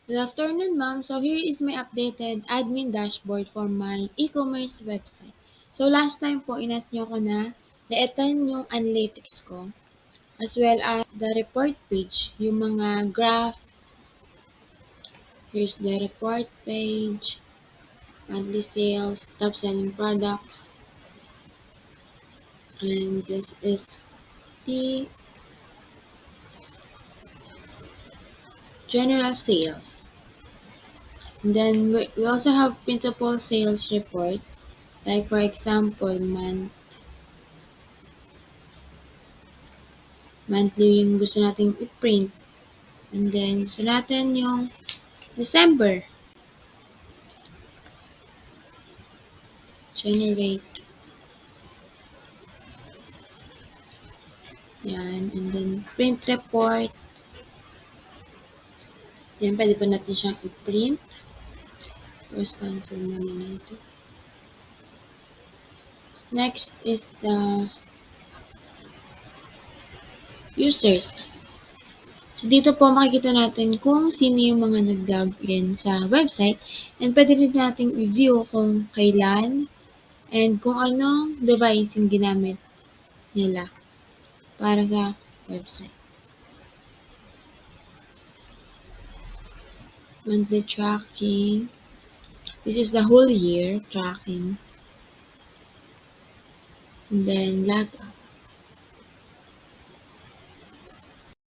Good afternoon, ma'am. So here is my updated admin dashboard for my e-commerce website. So last time po, inas nyo ko na laitan yung analytics ko as well as the report page, yung mga graph. Here's the report page, monthly sales, top selling products, and this is the general sales. And then we also have principal sales report, like for example, monthly yung gusto nating i-print. And then, gusto natin yung December. Generate. Yan. And then, print report. Yan, pwede pa natin siyang i-print. First, cancel muna natin. Next is the users. So, dito po makikita natin kung sino yung mga nag-login sa website. And pwede rin natin i-view kung kailan and kung anong device yung ginamit nila para sa website. Monthly tracking. This is the whole year tracking. And then log out.